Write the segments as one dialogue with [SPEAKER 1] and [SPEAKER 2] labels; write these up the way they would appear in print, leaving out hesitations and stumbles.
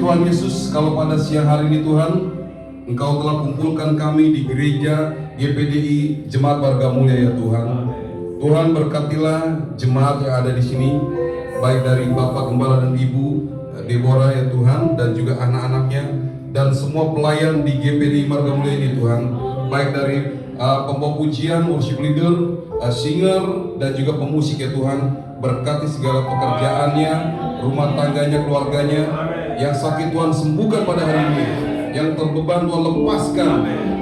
[SPEAKER 1] Tuhan Yesus, kalau pada siang hari ini Tuhan, Engkau telah kumpulkan kami di gereja GPDI Jemaat Warga Mulia ya Tuhan. Tuhan berkatilah jemaat yang ada di sini, baik dari Bapak Gembala dan Ibu Deborah ya Tuhan, dan juga anak-anaknya dan semua pelayan di GPDI Warga Mulia ini Tuhan, baik dari pembawa pujian, worship leader, singer, dan juga pemusik ya Tuhan. Berkati segala pekerjaannya, rumah tangganya, keluarganya. Yang sakit Tuhan sembuhkan pada hari ini, yang terbeban Tuhan lepaskan,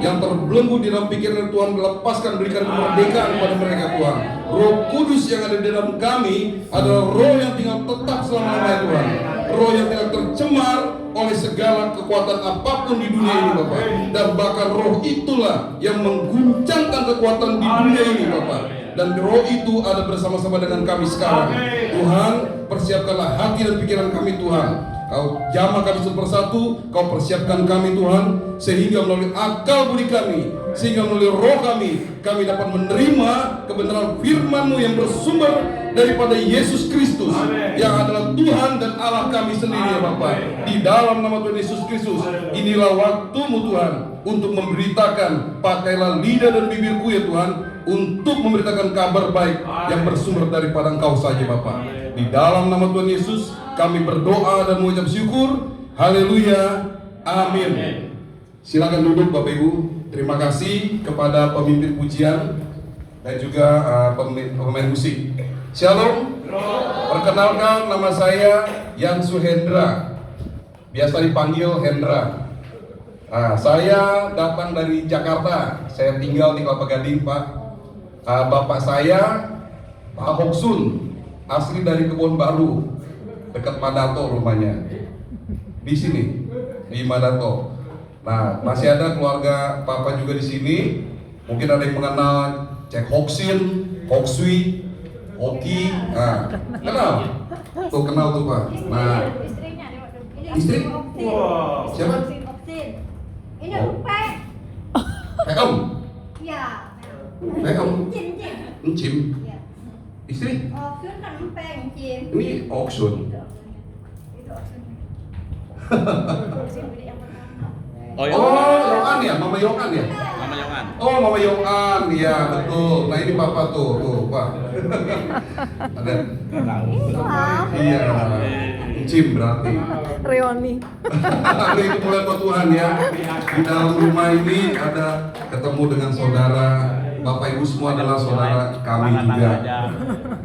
[SPEAKER 1] yang terbelenggu di dalam pikiran Tuhan lepaskan, berikan kemerdekaan kepada mereka Tuhan. Roh Kudus yang ada di dalam kami adalah roh yang tinggal tetap selama-lamanya Tuhan. Roh yang tidak tercemar oleh segala kekuatan apapun di dunia ini Bapak. Dan bahkan roh itulah yang mengguncangkan kekuatan di dunia ini Bapak. Dan roh itu ada bersama-sama dengan kami sekarang. Tuhan, persiapkanlah hati dan pikiran kami Tuhan. Kau jamah kami satu persatu, Kau persiapkan kami Tuhan, sehingga melalui akal budi kami, sehingga melalui roh kami dapat menerima kebenaran firman-Mu yang bersumber daripada Yesus Kristus, yang adalah Tuhan dan Allah kami sendiri ya Bapa. Di dalam nama Tuhan Yesus Kristus, inilah waktu-Mu Tuhan untuk memberitakan. Pakailah lidah dan bibirku ya Tuhan, untuk memberitakan kabar baik yang bersumber daripada Engkau saja Bapa. Di dalam nama Tuhan Yesus kami berdoa dan mengucap syukur. Haleluya. Amin. Silakan duduk Bapak Ibu. Terima kasih kepada pemimpin pujian dan juga pemain musik. Shalom. Perkenalkan, nama saya Yansu Hendra, biasa dipanggil Hendra. Saya datang dari Jakarta. Saya tinggal di Kelapa Gading Pak. Bapak saya Pak Hoksun, asli dari Kebon Baru, dekat Madato rumahnya. Di sini, di Madato. Nah, masih ada keluarga Papa juga di sini. Mungkin ada yang mengenal Cek Hoksin, Hoksui, Hoki. Nah, kenal? Tuh kenal tuh Pak. Nah, istri? Wow. Siapa?
[SPEAKER 2] Ini Pek.
[SPEAKER 1] Om?
[SPEAKER 2] Ya.
[SPEAKER 1] Om?
[SPEAKER 2] Cim.
[SPEAKER 1] Cim? Istri?
[SPEAKER 2] Oksun kan Pek, Cim.
[SPEAKER 1] Ini Oksun.
[SPEAKER 3] Oh,
[SPEAKER 1] Yohan ya, Mama Yohan ya.
[SPEAKER 3] Mama Yohan.
[SPEAKER 1] Oh, Mama Yohan, ya betul. Nah ini Papa tuh Pak. Ada.
[SPEAKER 2] Maaf.
[SPEAKER 1] Iya. Cim berarti.
[SPEAKER 4] Reoni.
[SPEAKER 1] Hari itu mulai buat Tuhan ya. Di dalam rumah ini ada ketemu dengan saudara. Bapak Ibu semua adalah saudara kami juga.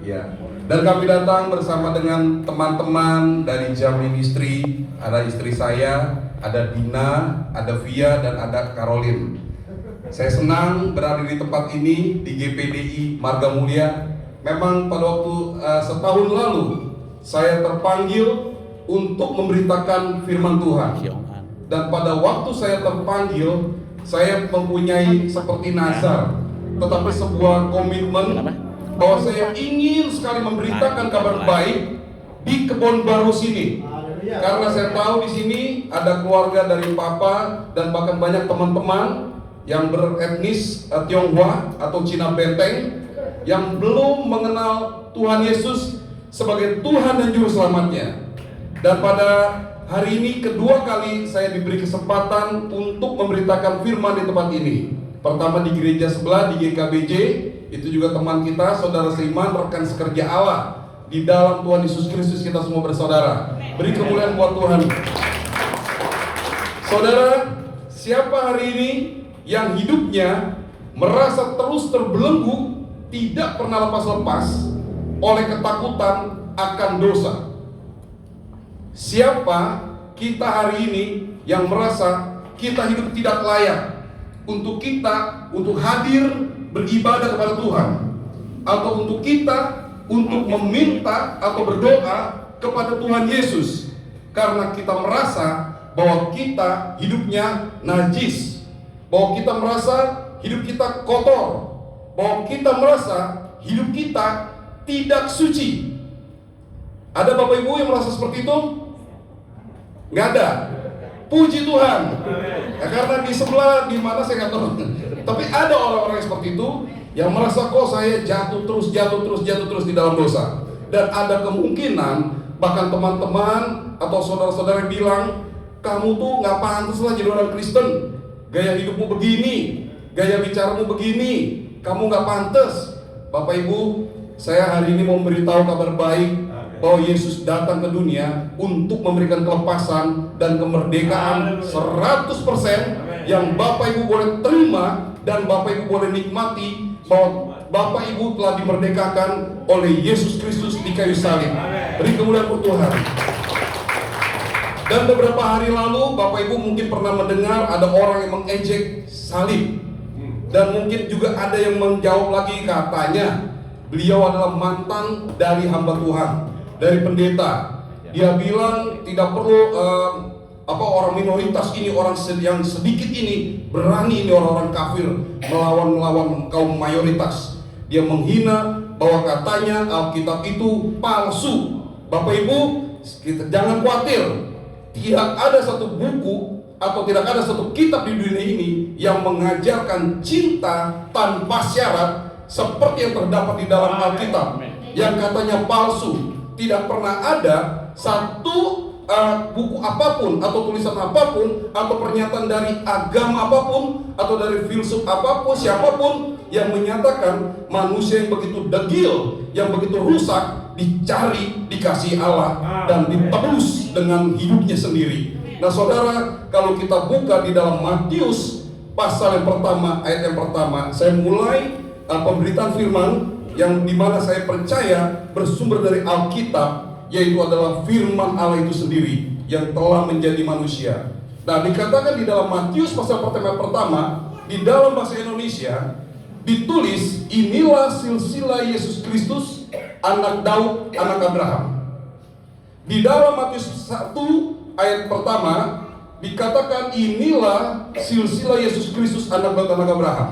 [SPEAKER 1] Ya. Dan kami datang bersama dengan teman-teman dari Jamin Istri. Ada istri saya, ada Dina, ada Via, dan ada Caroline. Saya senang berada di tempat ini di GPDI Marga Mulia. Memang pada waktu setahun lalu saya terpanggil untuk memberitakan firman Tuhan. Dan pada waktu saya terpanggil, saya mempunyai seperti nazar, tetapi sebuah komitmen bahwa saya ingin sekali memberitakan kabar baik di Kebon Baru sini. Karena saya tahu di sini ada keluarga dari Papa dan bahkan banyak teman-teman yang beretnis Tionghoa atau Cina Benteng yang belum mengenal Tuhan Yesus sebagai Tuhan dan Juru Selamatnya. Dan pada hari ini kedua kali saya diberi kesempatan untuk memberitakan firman di tempat ini. Pertama di gereja sebelah di GKBJ, itu juga teman kita, saudara seiman, rekan sekerja Allah. Di dalam Tuhan Yesus Kristus kita semua bersaudara. Beri kemuliaan buat Tuhan. Saudara, siapa hari ini yang hidupnya merasa terus terbelenggu, tidak pernah lepas-lepas oleh ketakutan akan dosa? Siapa kita hari ini yang merasa kita hidup tidak layak untuk hadir beribadah kepada Tuhan, atau untuk kita untuk meminta atau berdoa kepada Tuhan Yesus karena kita merasa bahwa kita hidupnya najis, bahwa kita merasa hidup kita kotor, bahwa kita merasa hidup kita tidak suci? Ada Bapak Ibu yang merasa seperti itu? Nggak ada. Puji Tuhan. Ya, karena di sebelah di mana saya nggak tahu. Tapi ada orang-orang seperti itu yang merasa kok saya jatuh terus di dalam dosa. Dan ada kemungkinan bahkan teman-teman atau saudara-saudara bilang, kamu tuh nggak pantas lah jadi orang Kristen. Gaya hidupmu begini, gaya bicaramu begini, kamu nggak pantas. Bapak Ibu, saya hari ini mau memberitahu kabar baik bahwa Yesus datang ke dunia untuk memberikan kelepasan dan kemerdekaan 100% yang Bapak Ibu boleh terima dan Bapak Ibu boleh nikmati, bahwa Bapak Ibu telah dimerdekakan oleh Yesus Kristus di kayu salib. Beri kemuliaan untuk Tuhan. Dan beberapa hari lalu Bapak Ibu mungkin pernah mendengar ada orang yang mengejek salib. Dan mungkin juga ada yang menjawab lagi, katanya beliau adalah mantan dari hamba Tuhan, dari pendeta. Dia bilang tidak perlu orang minoritas ini, orang yang sedikit ini berani, ini orang-orang kafir melawan kaum mayoritas. Dia menghina bahwa katanya Alkitab itu palsu. Bapak Ibu, jangan khawatir. Tidak ada satu buku atau tidak ada satu kitab di dunia ini yang mengajarkan cinta tanpa syarat seperti yang terdapat di dalam Alkitab yang katanya palsu. Tidak pernah ada satu buku apapun atau tulisan apapun atau pernyataan dari agama apapun atau dari filsuf apapun, siapapun yang menyatakan manusia yang begitu degil, yang begitu rusak dicari, dikasih Allah dan ditebus dengan hidupnya sendiri. Nah saudara, kalau kita buka di dalam Matius pasal yang pertama, ayat yang pertama, saya mulai pemberitaan firman yang dimana saya percaya bersumber dari Alkitab, yaitu adalah firman Allah itu sendiri yang telah menjadi manusia. Nah dikatakan di dalam Matius pasal pertama di dalam bahasa Indonesia ditulis, inilah silsilah Yesus Kristus, anak Daud, anak Abraham. Di dalam Matius 1 ayat pertama dikatakan, inilah silsilah Yesus Kristus, anak Daud, anak Abraham.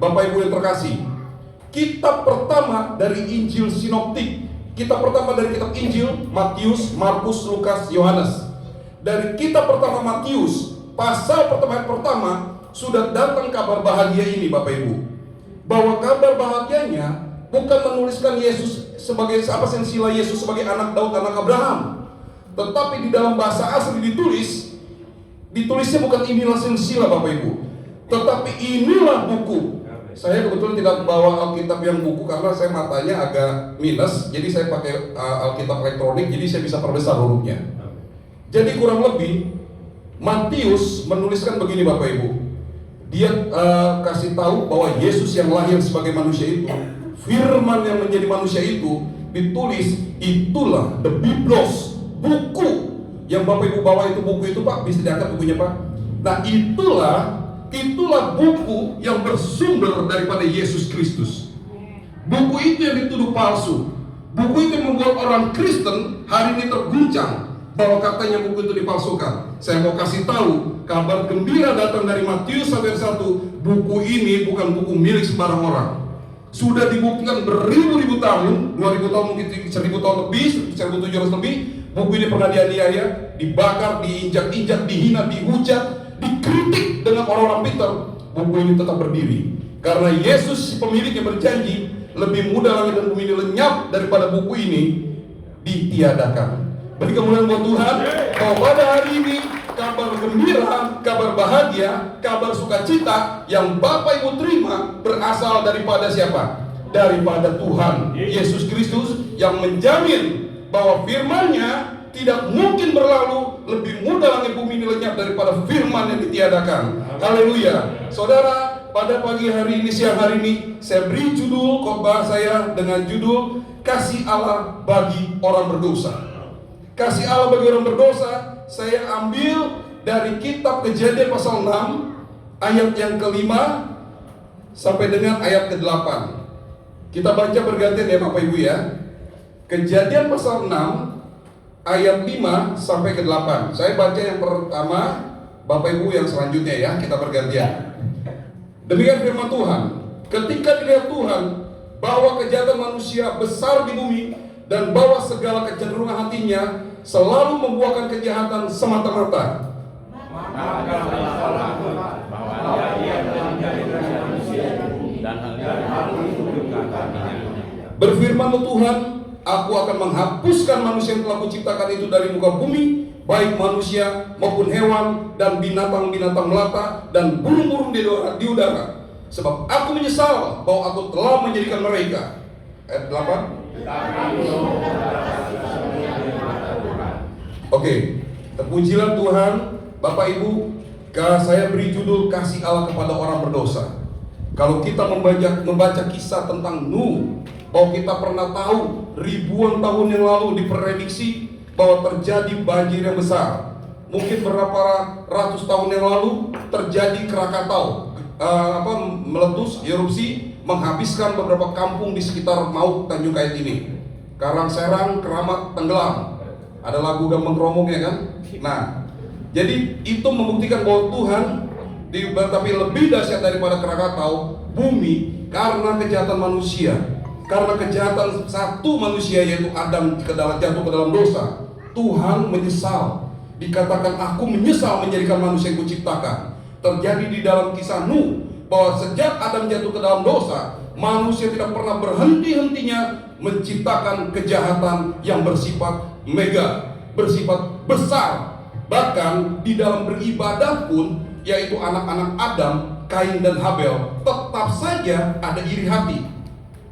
[SPEAKER 1] Bapak Ibu yang terkasih, kitab pertama dari Injil Sinoptik, kitab pertama dari kitab Injil Matius, Markus, Lukas, Yohanes. Dari kitab pertama Matius, pasal pertama sudah datang kabar bahagia ini Bapak Ibu. Bahwa kabar bahagianya bukan menuliskan Yesus sebagai silsilah Yesus sebagai anak Daud, anak Abraham, tetapi di dalam bahasa asli ditulis Ditulisnya bukan inilah silsilah Bapak Ibu, tetapi inilah buku. Saya kebetulan tidak bawa Alkitab yang buku karena saya matanya agak minus, jadi saya pakai Alkitab elektronik, jadi saya bisa perbesar hurufnya. Jadi kurang lebih Matius menuliskan begini Bapak Ibu. Dia kasih tahu bahwa Yesus yang lahir sebagai manusia itu, firman yang menjadi manusia itu ditulis, itulah the Biblos, buku yang Bapak Ibu bawa itu, buku itu Pak, bisa diangkat bukunya Pak. Nah itulah buku yang bersumber daripada Yesus Kristus. Buku itu yang dituduh palsu. Buku itu yang membuat orang Kristen hari ini terguncang bahwa katanya buku itu dipalsukan. Saya mau kasih tahu, kabar gembira datang dari Matius 1. Buku ini bukan buku milik sembarang orang. Sudah dibuktikan beribu-ribu tahun, 2000 tahun, mungkin 1000 tahun lebih, 1700 lebih. Buku ini pernah dianiaya, dibakar, diinjak-injak, dihina, dihujat, dikritik dengan orang-orang pintar. Buku ini tetap berdiri karena Yesus pemiliknya berjanji, lebih mudah langit dan bumi ini lenyap daripada buku ini ditiadakan. Beri kemuliaan buat Tuhan, bahwa pada hari ini kabar gembira, kabar bahagia, kabar sukacita yang Bapak Ibu terima berasal daripada siapa? Daripada Tuhan Yesus Kristus yang menjamin bahwa firman-Nya tidak mungkin berlalu, lebih mudah langit bumi ini lenyap daripada firman yang ditiadakan. Haleluya. Saudara, pada pagi hari ini, siang hari ini, saya beri judul khotbah saya dengan judul Kasih Allah bagi orang berdosa. Kasih Allah bagi orang berdosa, saya ambil dari kitab Kejadian pasal 6 ayat yang ke-5 sampai dengan ayat ke-8. Kita baca bergantian ya Bapak Ibu ya. Kejadian pasal 6 ayat 5 sampai ke-8. Saya baca yang pertama, Bapak Ibu yang selanjutnya ya, kita bergantian. Demikian firman Tuhan. Ketika dilihat Tuhan bahwa kejahatan manusia besar di bumi dan bahwa segala kecenderungan hatinya selalu membuahkan kejahatan semata-mata. Berfirman Tuhan, aku akan menghapuskan manusia yang telah kuciptakan itu dari muka bumi, baik manusia maupun hewan dan binatang-binatang melata dan burung-burung di udara. Sebab aku menyesal bahwa aku telah menjadikan mereka. Ayat 8. Oke, terpujilah Tuhan. Bapak Ibu, saya beri judul Kasih Allah kepada orang berdosa. Kalau kita membaca kisah tentang Nuh, bahwa kita pernah tahu ribuan tahun yang lalu diprediksi bahwa terjadi banjir yang besar. Mungkin beberapa ratus tahun yang lalu terjadi Krakatau, meletus, erupsi, menghabiskan beberapa kampung di sekitar Mauk Tanjung Kait ini. Karang Serang, Keramat, tenggelam. Ada lagu Gambang Kromong ya kan? Nah, jadi itu membuktikan bahwa Tuhan tapi lebih dahsyat daripada Krakatau, bumi, karena kejahatan manusia, karena kejahatan satu manusia yaitu Adam jatuh ke dalam dosa. Tuhan menyesal. Dikatakan aku menyesal menjadikan manusia yang kuciptakan. Terjadi di dalam kisah Nuh bahwa sejak Adam jatuh ke dalam dosa, manusia tidak pernah berhenti-hentinya menciptakan kejahatan yang bersifat mega, bersifat besar. Bahkan di dalam beribadah pun, yaitu anak-anak Adam, Kain dan Habel, tetap saja ada iri hati.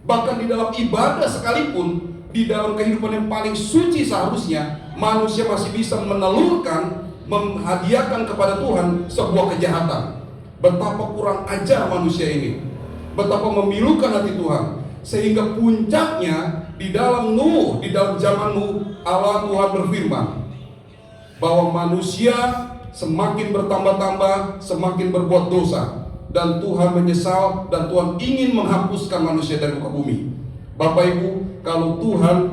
[SPEAKER 1] Bahkan di dalam ibadah sekalipun, di dalam kehidupan yang paling suci seharusnya, manusia masih bisa menelurkan, menghadiahkan kepada Tuhan sebuah kejahatan. Betapa kurang ajar manusia ini, betapa memilukan hati Tuhan, sehingga puncaknya di dalam Nuh, di dalam zaman Nuh, Allah Tuhan berfirman bahwa manusia semakin bertambah-tambah, semakin berbuat dosa, dan Tuhan menyesal, dan Tuhan ingin menghapuskan manusia dari muka bumi. Bapak Ibu, kalau Tuhan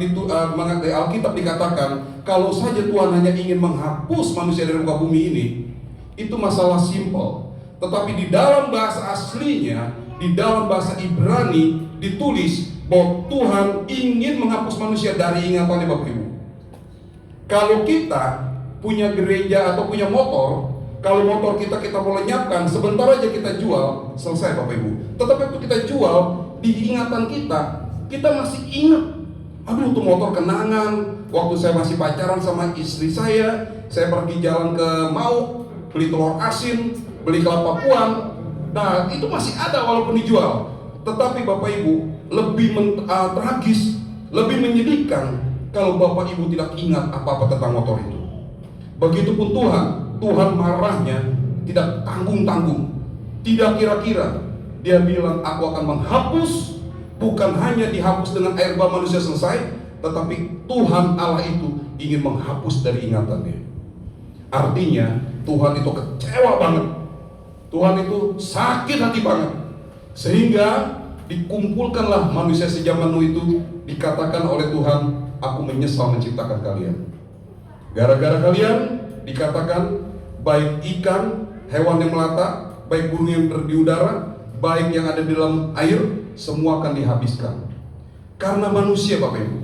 [SPEAKER 1] mengenai Alkitab dikatakan, kalau saja Tuhan hanya ingin menghapus manusia dari muka bumi ini, itu masalah simpel. Tetapi di dalam bahasa aslinya, di dalam bahasa Ibrani ditulis bahwa Tuhan ingin menghapus manusia dari ingatannya Bapak Ibu. Kalau kita punya gereja atau punya motor, kalau motor kita mau lenyapkan, sebentar aja kita jual, selesai Bapak Ibu. Tetapi waktu kita jual, di ingatan kita masih ingat, aduh itu motor kenangan, waktu saya masih pacaran sama istri saya pergi jalan ke Mauk, beli telur asin, beli kelapa puan. Nah, itu masih ada walaupun dijual. Tetapi Bapak Ibu, lebih tragis, lebih menyedihkan kalau Bapak Ibu tidak ingat apa-apa tentang motor itu. Begitupun Tuhan marahnya tidak tanggung-tanggung, tidak kira-kira. Dia bilang, aku akan menghapus, bukan hanya dihapus dengan air bah manusia selesai, tetapi Tuhan Allah itu ingin menghapus dari ingatannya. Artinya Tuhan itu kecewa banget, Tuhan itu sakit hati banget, sehingga dikumpulkanlah manusia sejaman Nuh itu. Dikatakan oleh Tuhan, aku menyesal menciptakan kalian. Gara-gara kalian, dikatakan baik ikan, hewan yang melata, baik burung yang di udara, baik yang ada di dalam air, semua akan dihabiskan. Karena manusia Bapak Ibu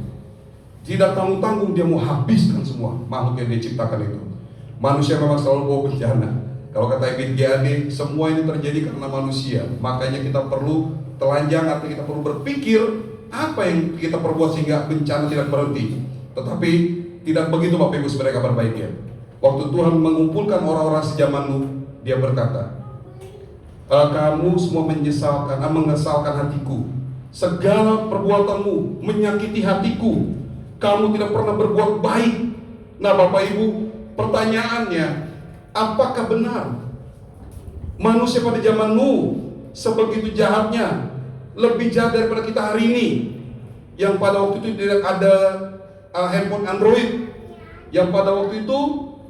[SPEAKER 1] tidak tanggung-tanggung, dia mau habiskan semua makhluk yang dia ciptakan itu. Manusia memang selalu bawa bencana. Kalau kata GAD, semua ini terjadi karena manusia. Makanya kita perlu telanjang atau kita perlu berpikir apa yang kita perbuat sehingga bencana tidak berhenti. Tetapi tidak begitu Bapak Ibu sebenarnya kabar baiknya. Waktu Tuhan mengumpulkan orang-orang sejaman Nuh, dia berkata, kamu semua mengesalkan hatiku. Segala perbuatanmu menyakiti hatiku. Kamu tidak pernah berbuat baik. Nah Bapak Ibu, pertanyaannya, apakah benar manusia pada zaman Nuh sebegitu jahatnya, lebih jahat daripada kita hari ini, yang pada waktu itu tidak ada handphone Android, yang pada waktu itu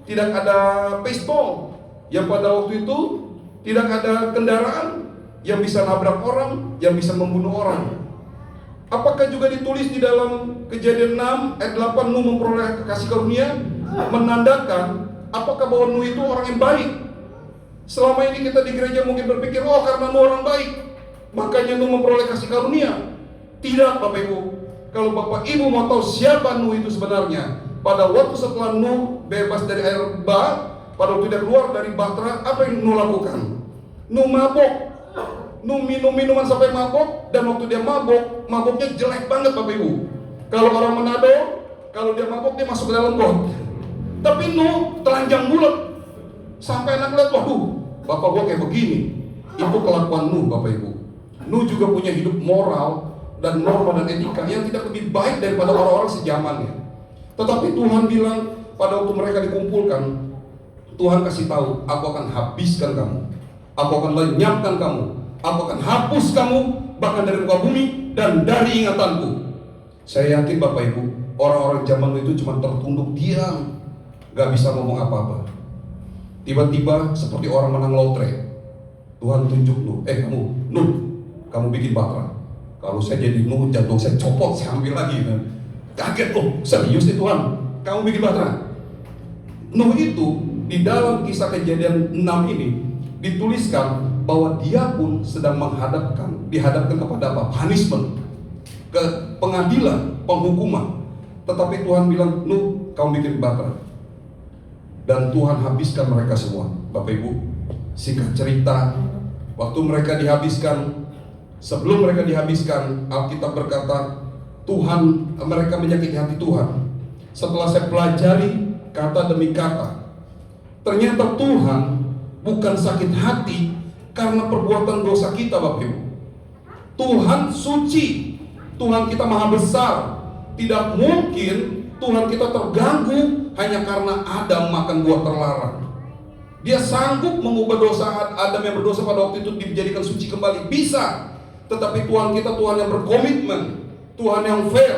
[SPEAKER 1] tidak ada pistol, yang pada waktu itu tidak ada kendaraan yang bisa nabrak orang, yang bisa membunuh orang? Apakah juga ditulis di dalam Kejadian 6 ayat 8 Nuh memperoleh kasih karunia, menandakan apakah bahwa Nuh itu orang yang baik? Selama ini kita di gereja mungkin berpikir, oh karena Nuh orang baik, makanya Nuh memperoleh kasih karunia. Tidak Bapak Ibu. Kalau Bapak Ibu mau tahu siapa Nuh itu sebenarnya, pada waktu setelah Nuh bebas dari air bah, pada waktu dia keluar dari bahtera, apa yang Nuh lakukan? Nuh mabok. Nuh minum minuman sampai mabok, dan waktu dia maboknya jelek banget Bapak Ibu. Kalau orang Manado, kalau dia mabok dia masuk ke dalam got. Tapi Nuh telanjang bulat, sampai anak lihat, waduh, bapak gua kayak begini. Itu kelakuan Nuh Bapak Ibu. Nuh juga punya hidup moral dan norma dan etika yang tidak lebih baik daripada orang-orang sejamannya. Tetapi Tuhan bilang pada waktu mereka dikumpulkan, Tuhan kasih tahu, aku akan habiskan kamu, aku akan lenyapkan kamu, aku akan hapus kamu bahkan dari muka bumi dan dari ingatanku. Saya yakin Bapak Ibu, orang-orang zaman itu cuma tertunduk diam, gak bisa ngomong apa-apa. Tiba-tiba seperti orang menang lotre, Tuhan tunjuk Nuh, Nuh, kamu bikin bahtera. Kalau saya jadi Nuh, jantung saya copot, saya ambil lagi. Kaget, oh serius nih Tuhan, kamu bikin bahtera. Nuh itu di dalam kisah Kejadian 6 ini dituliskan bahwa dia pun sedang dihadapkan kepada apa? Punishment, ke pengadilan, penghukuman. Tetapi Tuhan bilang, Nuh, kamu bikin bahtera. Dan Tuhan habiskan mereka semua. Bapak Ibu, singkat cerita, waktu mereka dihabiskan, sebelum mereka dihabiskan, Alkitab berkata, mereka menyakiti hati Tuhan. Setelah saya pelajari kata demi kata, ternyata Tuhan bukan sakit hati karena perbuatan dosa kita Bapak Ibu. Tuhan suci, Tuhan kita maha besar. Tidak mungkin Tuhan kita terganggu hanya karena Adam makan buah terlarang. Dia sanggup mengubah dosa Adam yang berdosa pada waktu itu dijadikan suci kembali, bisa. Tetapi Tuhan kita Tuhan yang berkomitmen, Tuhan yang fair.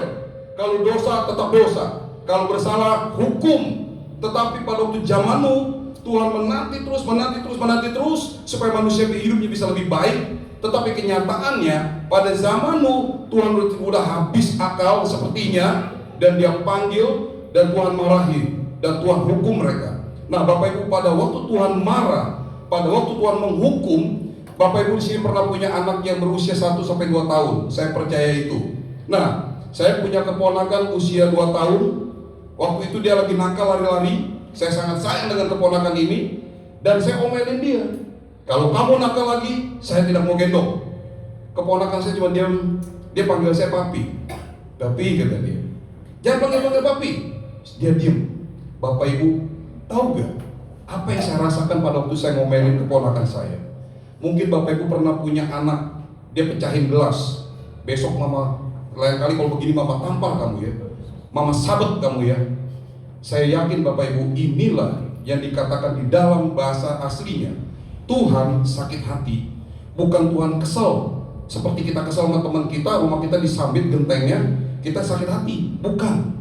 [SPEAKER 1] Kalau dosa tetap dosa, kalau bersalah hukum. Tetapi pada waktu zaman Nuh, Tuhan menanti terus supaya manusia hidupnya bisa lebih baik. Tetapi kenyataannya pada zaman Nuh, Tuhan sudah habis akal sepertinya, dan dia panggil, dan Tuhan marahi, dan Tuhan hukum mereka. Nah Bapak Ibu, pada waktu Tuhan marah, pada waktu Tuhan menghukum, Bapak Ibu di sini pernah punya anak yang berusia 1-2 tahun, saya percaya itu. Nah, saya punya keponakan usia 2 tahun. Waktu itu dia lagi nakal lari-lari. Saya sangat sayang dengan keponakan ini, dan saya omelin dia. Kalau kamu nakal lagi, saya tidak mau gendong. Keponakan saya cuma diam, dia panggil saya papi. Papi kata dia, jangan panggil papi. Dia diam. Bapak Ibu, tahu gak Apa yang saya rasakan pada waktu saya ngomelin keponakan saya? Mungkin Bapak Ibu pernah punya anak, dia pecahin gelas. Besok mama, lain kali kalau begini mama tampar kamu ya, mama sabet kamu ya. Saya yakin Bapak Ibu, inilah yang dikatakan di dalam bahasa aslinya, Tuhan sakit hati. Bukan Tuhan kesel, seperti kita kesel sama teman kita, rumah kita disambit gentengnya, kita sakit hati. Bukan.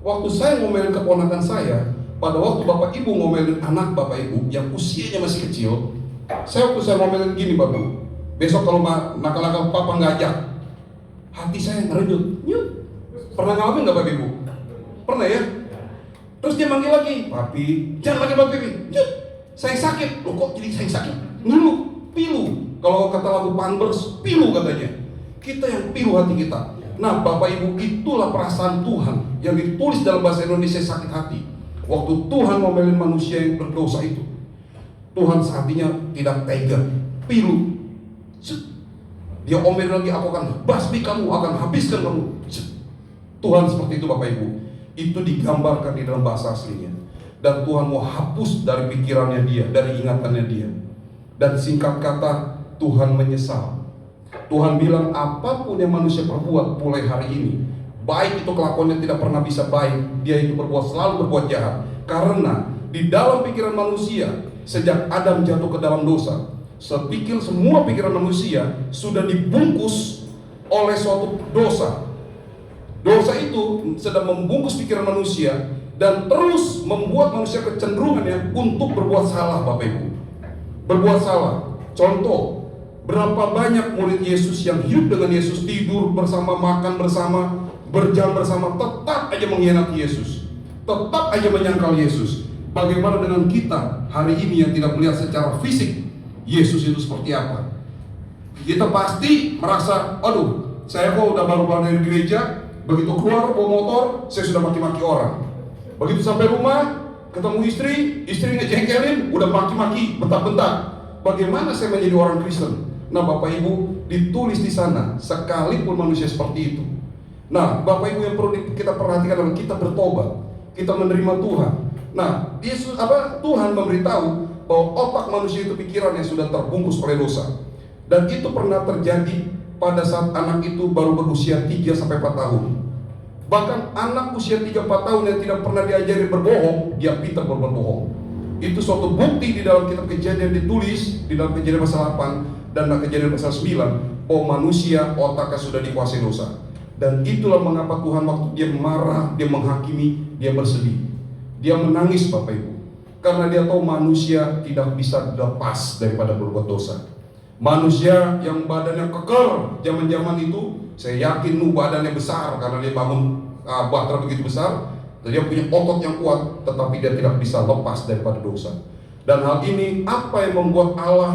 [SPEAKER 1] Waktu saya ngomelin keponakan saya, pada waktu Bapak Ibu ngomelin anak Bapak Ibu yang usianya masih kecil, waktu saya ngomelin gini Bapak Ibu, besok kalau nakal-nakal papa ngajak, hati saya ngerenyut. Pernah ngalamin nggak Bapak Ibu? Pernah ya? Terus dia manggil lagi, papi, jangan lagi papi, saya sakit. Loh kok jadi saya sakit? Ngeluh, pilu. Kalau kata lagu Pampers, pilu katanya. Kita yang pilu hati kita. Nah Bapak Ibu, itulah perasaan Tuhan yang ditulis dalam bahasa Indonesia, sakit hati. Waktu Tuhan ngomelin manusia yang berdosa itu, Tuhan hatinya tidak tega, pilu. Dia omelin lagi, aku akan basmi kamu, akan habiskan kamu. Tuhan seperti itu Bapak Ibu. Itu digambarkan di dalam bahasa aslinya. Dan Tuhan mau hapus dari pikirannya dia, dari ingatannya dia. Dan singkat kata, Tuhan menyesal. Tuhan bilang apapun yang manusia perbuat mulai hari ini, baik itu kelakuannya tidak pernah bisa baik, dia itu selalu berbuat jahat. Karena di dalam pikiran manusia, sejak Adam jatuh ke dalam dosa, semua pikiran manusia sudah dibungkus oleh suatu dosa. Dosa itu sedang membungkus pikiran manusia dan terus membuat manusia kecenderungannya untuk berbuat salah Bapak Ibu. Berbuat salah. Contoh, berapa banyak murid Yesus yang hidup dengan Yesus, tidur bersama, makan bersama, berjalan bersama, tetap aja mengkhianati Yesus, tetap aja menyangkal Yesus. Bagaimana dengan kita hari ini yang tidak melihat secara fisik Yesus itu seperti apa? Kita pasti merasa, aduh, saya kok udah baru pulang dari gereja, begitu keluar bawa motor, saya sudah maki-maki orang. Begitu sampai rumah, ketemu istri ngejengkelin, udah maki-maki, bentak-bentak. Bagaimana saya menjadi orang Kristen? Nah Bapak Ibu, ditulis di sana, sekalipun manusia seperti itu. Nah Bapak Ibu, yang perlu kita perhatikan adalah kita bertobat, kita menerima Tuhan. Nah Tuhan memberitahu bahwa otak manusia itu pikiran yang sudah terbungkus oleh dosa. Dan itu pernah terjadi pada saat anak itu baru berusia 3-4 tahun. Bahkan anak usia 3-4 tahun yang tidak pernah diajari berbohong, dia pintar berbohong. Itu suatu bukti di dalam kitab Kejadian ditulis, di dalam Kejadian pasal 8 dan Kejadian pasal 9, bahwa manusia otaknya sudah dikuasai dosa. Dan itulah mengapa Tuhan waktu dia marah, dia menghakimi, dia bersedih, dia menangis Bapak Ibu. Karena dia tahu manusia tidak bisa lepas daripada berbuat dosa. Manusia yang badannya keker zaman-zaman itu, saya yakin badannya besar karena dia bangun bahtera begitu besar, dan dia punya otot yang kuat, tetapi dia tidak bisa lepas daripada dosa. Dan hal ini apa yang membuat Allah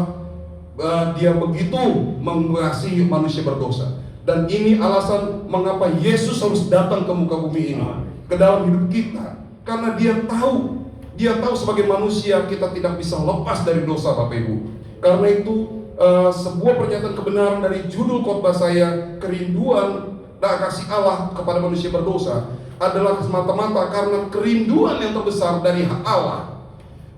[SPEAKER 1] dia begitu mengasihi manusia berdosa. Dan ini alasan mengapa Yesus harus datang ke muka bumi ini, ke dalam hidup kita. Karena dia tahu sebagai manusia kita tidak bisa lepas dari dosa Bapak Ibu. Karena itu sebuah pernyataan kebenaran dari judul khotbah saya, kerinduan dan kasih Allah kepada manusia berdosa, adalah semata-mata karena kerinduan yang terbesar dari Allah.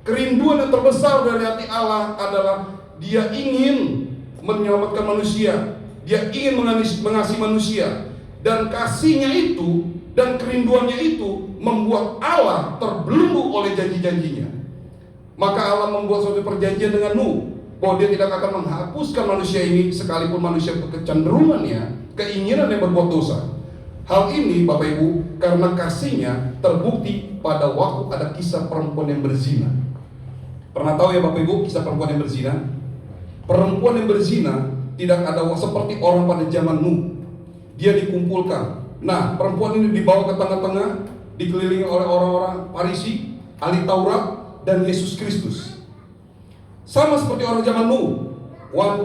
[SPEAKER 1] Kerinduan yang terbesar dari hati Allah adalah dia ingin menyelamatkan manusia, dia ingin mengasihi manusia. Dan kasihnya itu dan kerinduannya itu membuat Allah terbelenggu oleh janji-janjinya. Maka Allah membuat suatu perjanjian dengan Nuh, bahwa dia tidak akan menghapuskan manusia ini sekalipun manusia kecenderungannya, keinginan yang berbuat dosa. Hal ini Bapak Ibu, karena kasihnya terbukti pada waktu ada kisah perempuan yang berzina. Pernah tahu ya Bapak Ibu kisah perempuan yang berzina? Perempuan yang berzina tidak ada seperti orang pada zaman Nuh. Dia dikumpulkan. Nah perempuan ini dibawa ke tengah-tengah, dikelilingi oleh orang-orang Farisi, ahli Taurat, dan Yesus Kristus. Sama seperti orang zaman Nuh,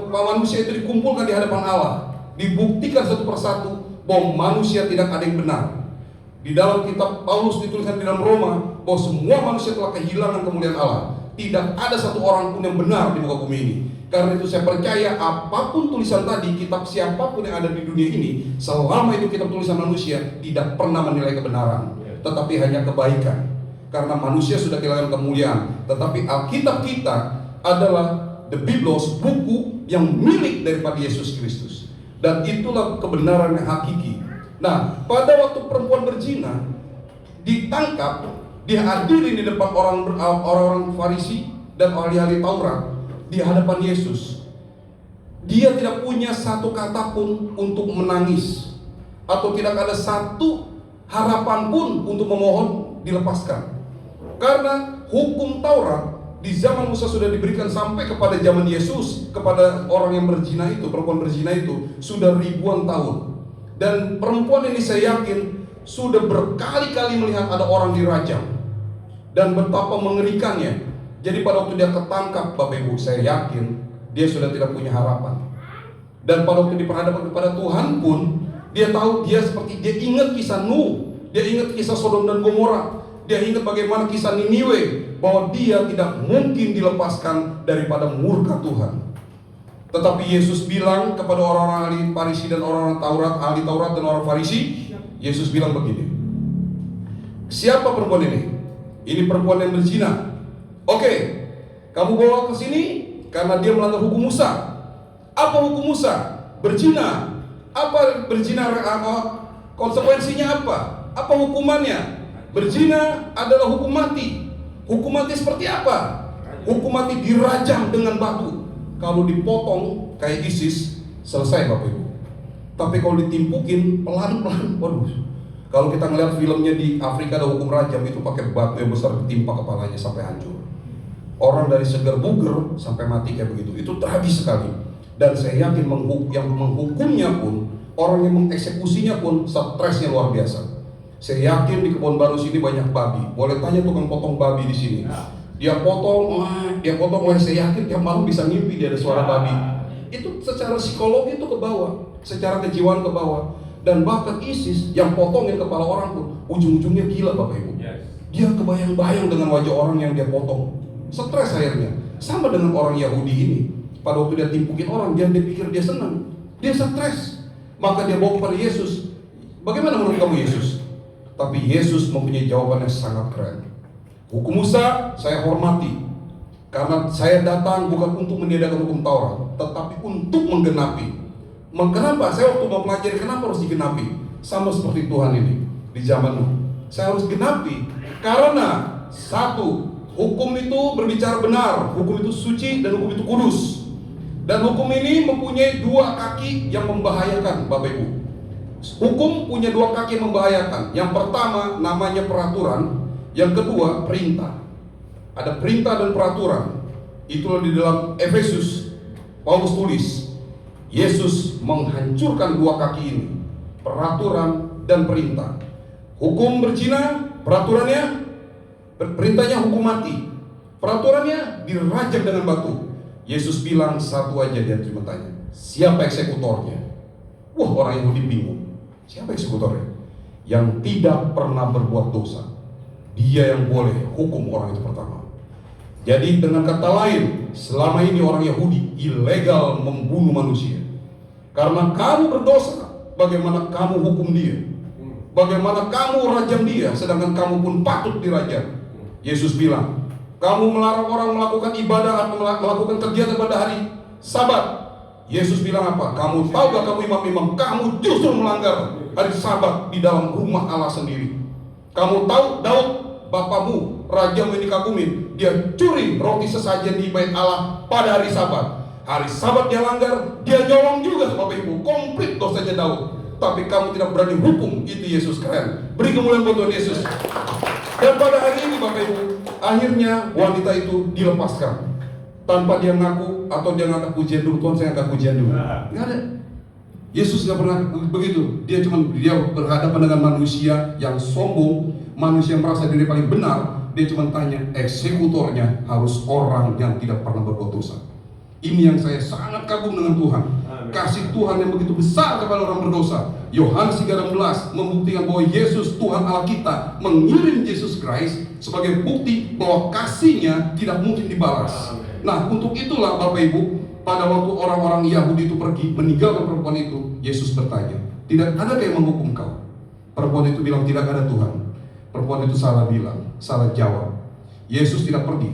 [SPEAKER 1] manusia itu dikumpulkan di hadapan Allah, dibuktikan satu persatu bahwa manusia tidak ada yang benar. Di dalam kitab Paulus dituliskan di dalam Roma bahwa semua manusia telah kehilangan kemuliaan Allah. Tidak ada satu orang pun yang benar di muka bumi ini. Karena itu saya percaya apapun tulisan tadi, kitab siapapun yang ada di dunia ini, selama itu kitab tulisan manusia, tidak pernah menilai kebenaran, tetapi hanya kebaikan. karena manusia sudah kehilangan kemuliaan. Tetapi Alkitab kita adalah the Biblos, buku yang milik daripada Yesus Kristus. Dan itulah kebenaran yang hakiki. Nah, pada waktu perempuan berzina ditangkap, dihadirin di depan orang-orang Farisi dan ahli-ahli Taurat di hadapan Yesus. Dia tidak punya satu kata pun untuk menangis, atau tidak ada satu harapan pun untuk memohon dilepaskan. Karena hukum Taurat di zaman Musa sudah diberikan sampai kepada zaman Yesus, kepada orang yang berzina itu, perempuan berzina itu, sudah ribuan tahun. Dan perempuan ini saya yakin sudah berkali-kali melihat ada orang dirajam, dan betapa mengerikannya. Jadi pada waktu dia ketangkap, Bapak Ibu, saya yakin dia sudah tidak punya harapan. Dan pada waktu diperhadapkan kepada Tuhan pun, dia tahu, dia ingat kisah Nuh, dia ingat kisah Sodom dan Gomora, dia ingat bagaimana kisah Niniwe, bahwa dia tidak mungkin dilepaskan daripada murka Tuhan. Tetapi Yesus bilang kepada orang-orang ahli Farisi dan orang-orang Taurat, ahli Taurat dan orang Farisi, Yesus bilang begini, siapa perempuan ini? Ini perempuan yang berzina. Oke, kamu bawa ke sini karena dia melanggar hukum Musa. Apa hukum Musa? Berzina. Apa berzina? Konsekuensinya apa? Apa hukumannya? Berzina adalah hukum mati. Hukum mati seperti apa? Hukum mati dirajam dengan batu. Kalau dipotong kayak ISIS, selesai Bapak Ibu. Tapi kalau ditimpukin pelan-pelan, waduh. Kalau kita ngeliat filmnya di Afrika ada hukum rajam, itu pakai batu yang besar ditimpa kepalanya sampai hancur. Orang dari segar buger sampai mati kayak begitu. Itu tragis sekali. Dan saya yakin yang menghukumnya pun, orang yang mengeksekusinya pun stresnya luar biasa. Saya yakin di Kebon Baru sini banyak babi. Boleh tanya tukang potong babi di sini. Dia potong, saya yakin tiap malam bisa ngimpi dia ada suara babi. Itu secara psikologi itu ke bawah, secara kejiwaan ke bawah. Dan bahkan ISIS yang potongin kepala orang pun ujung-ujungnya gila Bapak Ibu. Dia kebayang-bayang dengan wajah orang yang dia potong. Stres akhirnya. Sama dengan orang Yahudi ini. Pada waktu dia timpukin orang, dia pikir dia senang. Dia stres. Maka dia bawa kepada Yesus. Bagaimana menurut kamu Yesus? Tapi Yesus mempunyai jawaban yang sangat keren. Hukum Musa saya hormati, karena saya datang bukan untuk meniadakan hukum Taurat, tetapi untuk menggenapi. Kenapa? Saya waktu mau pelajari kenapa harus digenapi? Sama seperti Tuhan ini di zaman Nuh. Saya harus genapi karena satu, hukum itu berbicara benar, hukum itu suci dan hukum itu kudus. Dan hukum ini mempunyai dua kaki yang membahayakan Bapak Ibu. Hukum punya dua kaki yang membahayakan. Yang pertama namanya peraturan, yang kedua perintah. Ada perintah dan peraturan. Itulah di dalam Efesus Paulus tulis, Yesus menghancurkan dua kaki ini, peraturan dan perintah. Hukum berzina, peraturannya, perintahnya hukum mati, peraturannya dirajam dengan batu. Yesus bilang satu aja, dia cuma tanya, siapa eksekutornya? Wah, orang Yahudi bingung. Siapa eksekutornya? Yang tidak pernah berbuat dosa. Dia yang boleh hukum orang itu pertama. Jadi dengan kata lain, selama ini orang Yahudi ilegal membunuh manusia. Karena kamu berdosa, bagaimana kamu hukum dia? Bagaimana kamu rajam dia, sedangkan kamu pun patut dirajam? Yesus bilang, kamu melarang orang melakukan ibadah atau melakukan kegiatan pada hari Sabat. Yesus bilang apa? Kamu tahu gak kamu imam-imam, kamu justru melanggar hari Sabat di dalam rumah Allah sendiri. Kamu tahu Daud, bapamu, raja yang dikagumin, dia curi roti sesajen di bait Allah pada hari Sabat. Hari Sabat dia langgar, dia nyolong juga Bapak Ibu, komplit dosanya Daud. Tapi kamu tidak berani hukum, itu Yesus keren. Beri kemuliaan buat Tuhan Yesus. Dan pada hari ini Bapak Ibu, akhirnya wanita itu dilepaskan. Tanpa dia ngaku atau dia ngangkat pujian dulu, Tuhan saya angkat pujian dulu. Nggak ada. Yesus nggak pernah begitu. Dia berhadapan dengan manusia yang sombong, manusia yang merasa diri paling benar. Dia cuma tanya, eksekutornya harus orang yang tidak pernah berbuat dosa. Ini yang saya sangat kagum dengan Tuhan. Kasih Tuhan yang begitu besar kepada orang berdosa. Yohanes 3:16 membuktikan bahwa Yesus Tuhan Allah kita mengirim Yesus Christ sebagai bukti bahwa kasihnya tidak mungkin dibalas. Nah, untuk itulah Bapak Ibu, pada waktu orang-orang Yahudi itu pergi meninggalkan perempuan itu, Yesus bertanya, tidak ada yang menghukum kau? Perempuan itu bilang, tidak ada Tuhan. Perempuan itu salah bilang, salah jawab. Yesus tidak pergi.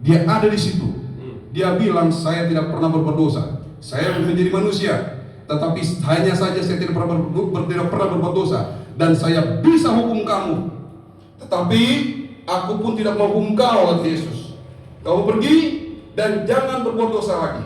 [SPEAKER 1] Dia ada di situ. Dia bilang, saya tidak pernah berbuat dosa. Saya menjadi manusia, tetapi hanya saja saya tidak pernah berbuat dosa. Dan saya bisa hukum kamu. Tetapi aku pun tidak menghukum kau, kata Yesus. Kamu pergi dan jangan berbuat dosa lagi.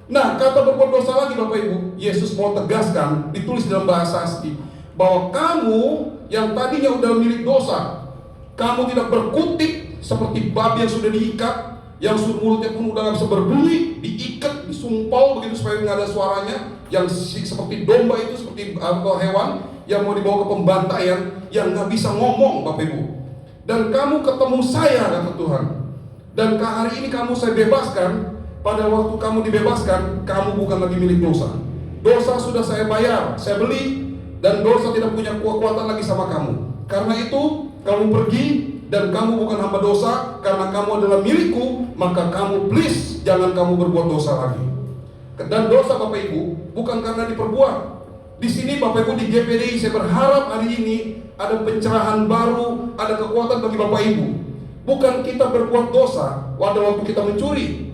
[SPEAKER 1] Nah, kata berbuat dosa lagi, Bapak Ibu, Yesus mau tegaskan, ditulis dalam bahasa asli, bahwa kamu yang tadinya udah milik dosa, kamu tidak berkutik seperti babi yang sudah diikat, yang mulutnya pun udah gak bisa berbunyi, diikat, disumpal begitu supaya nggak ada suaranya, yang seperti domba itu, seperti hewan yang mau dibawa ke pembantaian, yang nggak bisa ngomong, Bapak Ibu. Dan kamu ketemu saya, kata Tuhan. Dan hari ini kamu saya bebaskan. Pada waktu kamu dibebaskan, kamu bukan lagi milik dosa. Dosa sudah saya bayar, saya beli, dan dosa tidak punya kekuatan lagi sama kamu. Karena itu, kamu pergi, dan kamu bukan hamba dosa, karena kamu adalah milikku, maka kamu please, jangan kamu berbuat dosa lagi. Dan dosa, Bapak Ibu, bukan karena diperbuat. Di sini Bapak Ibu di GPDI, saya berharap hari ini ada pencerahan baru, ada kekuatan bagi Bapak Ibu. Bukan kita berbuat dosa pada waktu kita mencuri.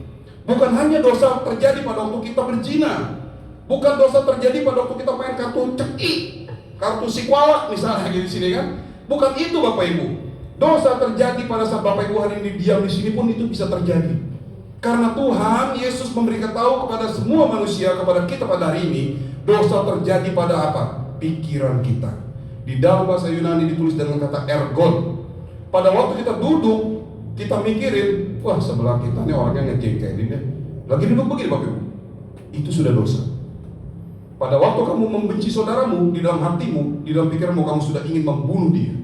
[SPEAKER 1] Bukan hanya dosa terjadi pada waktu kita berzina. Bukan dosa terjadi pada waktu kita main kartu ceki, kartu sikwala misalnya di sini kan. Bukan itu, Bapak Ibu. Dosa terjadi pada saat Bapak Ibu hari ini diam di sini pun itu bisa terjadi. Karena Tuhan Yesus memberikan tahu kepada semua manusia, kepada kita pada hari ini, dosa terjadi pada apa? Pikiran kita. Di dalam bahasa Yunani ditulis dengan kata ergon. Pada waktu kita duduk, kita mikirin, wah sebelah kita nih orangnya ngejengkelin deh. Lagi duduk begini, Bapak Ibu. Itu sudah dosa. Pada waktu kamu membenci saudaramu, di dalam hatimu, di dalam pikiranmu, kamu sudah ingin membunuh dia.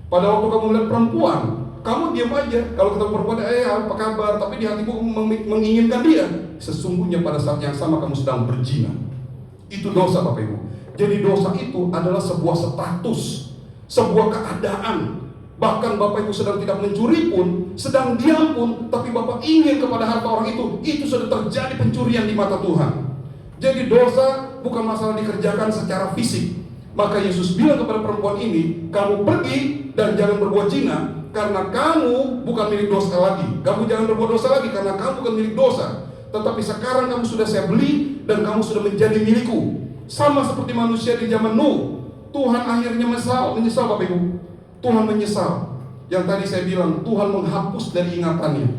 [SPEAKER 1] Pada waktu kamu melihat perempuan, kamu diam aja. Kalau ketemu perempuan, apa kabar? Tapi di hatimu menginginkan dia. Sesungguhnya pada saat yang sama kamu sedang berzina. Itu dosa, Bapak Ibu. Jadi dosa itu adalah sebuah status, sebuah keadaan. Bahkan Bapak Ibu sedang tidak mencuri pun, sedang diam pun, tapi Bapak ingin kepada harta orang itu sudah terjadi pencurian di mata Tuhan. Jadi dosa bukan masalah dikerjakan secara fisik. Maka Yesus bilang kepada perempuan ini, kamu pergi dan jangan berbuat zina, karena kamu bukan milik dosa lagi. Kamu jangan berbuat dosa lagi, karena kamu bukan milik dosa. Tetapi sekarang kamu sudah saya beli, dan kamu sudah menjadi milikku. Sama seperti manusia di zaman Nuh. Tuhan akhirnya menyesal Bapak Ibu. Tuhan menyesal. Yang tadi saya bilang, Tuhan menghapus dari ingatannya.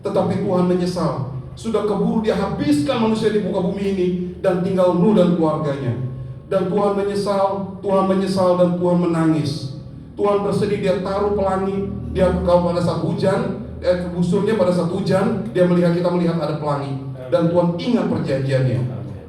[SPEAKER 1] Tetapi Tuhan menyesal. Sudah keburu dia habiskan manusia di muka bumi ini, dan tinggal Nuh dan keluarganya. Dan Tuhan menyesal dan Tuhan menangis. Tuhan bersedih, dia taruh pelangi. Dia kalau pada saat hujan, busurnya pada saat hujan, kita melihat ada pelangi. Dan Tuhan ingat perjanjiannya.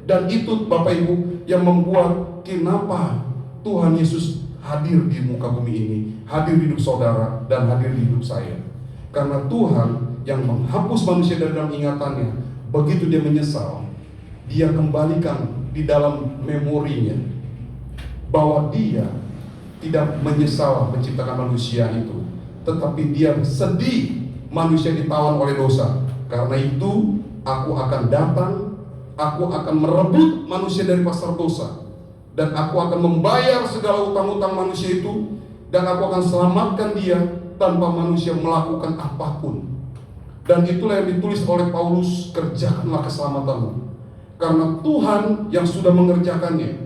[SPEAKER 1] Dan itu Bapak Ibu yang membuat kenapa Tuhan Yesus hadir di muka bumi ini, hadir di hidup saudara, dan hadir di hidup saya. Karena Tuhan yang menghapus manusia dari dalam ingatannya. Begitu dia menyesal, dia kembalikan di dalam memorinya bahwa dia tidak menyesal menciptakan manusia itu, tetapi dia sedih manusia ditawan oleh dosa. Karena itu aku akan datang, aku akan merebut manusia dari pasar dosa, dan aku akan membayar segala utang-utang manusia itu, dan aku akan selamatkan dia tanpa manusia melakukan apapun. Dan itulah yang ditulis oleh Paulus, kerjakanlah keselamatanmu, karena Tuhan yang sudah mengerjakannya.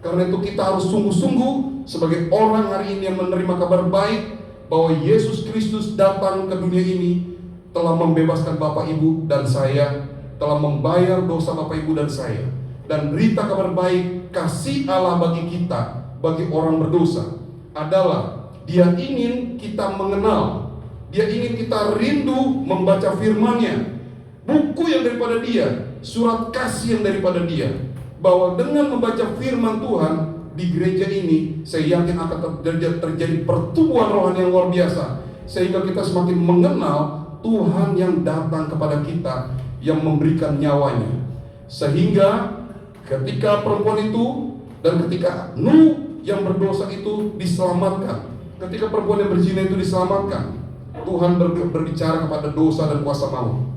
[SPEAKER 1] Karena itu kita harus sungguh-sungguh sebagai orang hari ini yang menerima kabar baik bahwa Yesus Kristus datang ke dunia ini, telah membebaskan Bapak Ibu dan saya, telah membayar dosa Bapak Ibu dan saya. Dan berita kabar baik kasih Allah bagi kita, bagi orang berdosa, adalah Dia ingin kita mengenal, Dia ingin kita rindu membaca firman-Nya, buku yang daripada Dia, surat kasih yang daripada Dia. Bahwa dengan membaca firman Tuhan di gereja ini, saya yakin akan terjadi pertumbuhan rohani yang luar biasa, sehingga kita semakin mengenal Tuhan yang datang kepada kita, yang memberikan nyawanya. Sehingga ketika perempuan itu dan ketika Nuh yang berdosa itu diselamatkan, ketika perempuan yang berzina itu diselamatkan, Tuhan berbicara kepada dosa dan kuasa maut.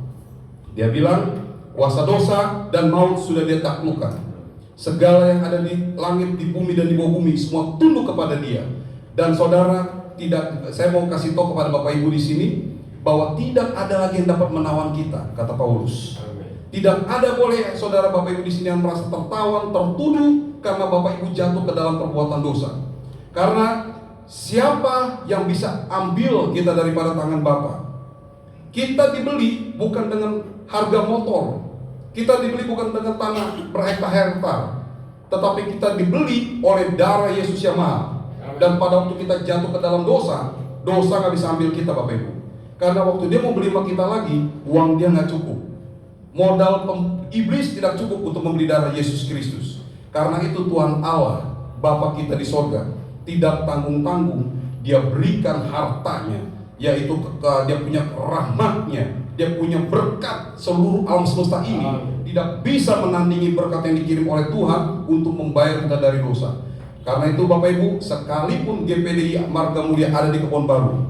[SPEAKER 1] Dia bilang, kuasa dosa dan maut sudah Dia taklukkan. Segala yang ada di langit, di bumi, dan di bawah bumi, semua tunduk kepada Dia. Dan saudara, saya mau kasih tahu kepada Bapak Ibu di sini bahwa tidak ada lagi yang dapat menawan kita, kata Paulus. Tidak ada boleh saudara Bapak Ibu di sini yang merasa tertawan, tertuduh karena Bapak Ibu jatuh ke dalam perbuatan dosa. Karena siapa yang bisa ambil kita daripada tangan Bapa? Kita dibeli bukan dengan harga motor. Kita dibeli bukan dengan tanah berhektar-hektar, tetapi kita dibeli oleh darah Yesus yang mahal. Dan pada waktu kita jatuh ke dalam dosa, dosa gak bisa ambil kita Bapak Ibu. Karena waktu dia mau beli sama kita lagi, uang dia gak cukup. Modal iblis tidak cukup untuk membeli darah Yesus Kristus. Karena itu Tuhan Allah, Bapa kita di sorga, tidak tanggung-tanggung, dia berikan hartanya, yaitu dia punya rahmatnya, dia punya berkat seluruh alam semesta ini. Tidak bisa menandingi berkat yang dikirim oleh Tuhan untuk membayar kita dari dosa. Karena itu Bapak Ibu, sekalipun GPDI Marga Mulia ada di Kebon Baru,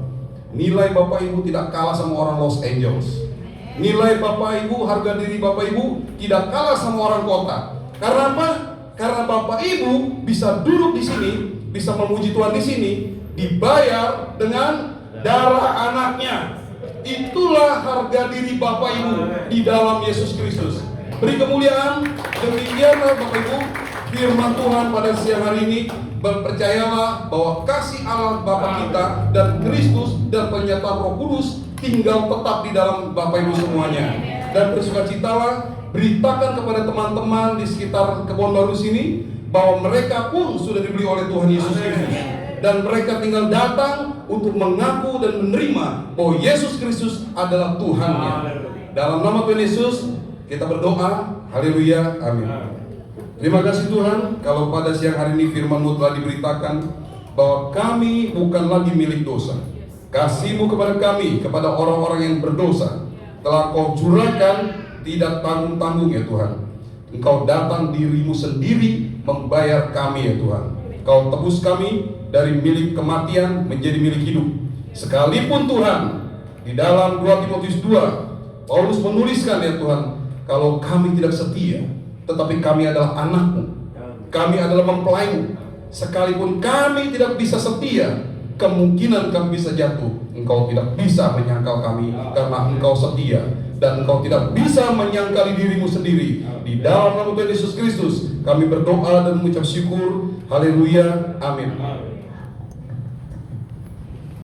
[SPEAKER 1] nilai Bapak Ibu tidak kalah sama orang Los Angeles. Nilai Bapak Ibu, harga diri Bapak Ibu tidak kalah sama orang kota. Karena apa? Karena Bapak Ibu bisa duduk di sini, bisa memuji Tuhan di sini, dibayar dengan darah anaknya. Itulah harga diri Bapak Ibu di dalam Yesus Kristus. Beri kemuliaan. Demikianlah Bapak Ibu firman Tuhan pada siang hari ini. Berpercayalah bahwa kasih Allah Bapa kita dan Kristus dan penyertaan Roh Kudus tinggal tetap di dalam Bapak Ibu semuanya. Dan bersukacitalah, beritakan kepada teman-teman di sekitar Kebon Baru sini bahwa mereka pun sudah dibeli oleh Tuhan Yesus Kristus. Dan mereka tinggal datang untuk mengaku dan menerima bahwa Yesus Kristus adalah Tuhannya. Dalam nama Tuhan Yesus kita berdoa. Haleluya, amin. Terima kasih Tuhan, kalau pada siang hari ini firman-Mu telah diberitakan bahwa kami bukan lagi milik dosa. Kasih-Mu kepada kami, kepada orang-orang yang berdosa, telah Kau curahkan tidak tanggung-tanggung ya Tuhan. Engkau datang diri-Mu sendiri membayar kami ya Tuhan. Kau tebus kami dari milik kematian menjadi milik hidup. Sekalipun Tuhan, di dalam 2 Timotius 2, Paulus menuliskan ya Tuhan, kalau kami tidak setia, tetapi kami adalah anak-Mu, kami adalah mempelai-Mu. Sekalipun kami tidak bisa setia, kemungkinan kami bisa jatuh. Engkau tidak bisa menyangkal kami karena Engkau setia. Dan Engkau tidak bisa menyangkali diri-Mu sendiri. Di dalam nama Tuhan Yesus Kristus kami berdoa dan mengucap syukur. Haleluya, amin.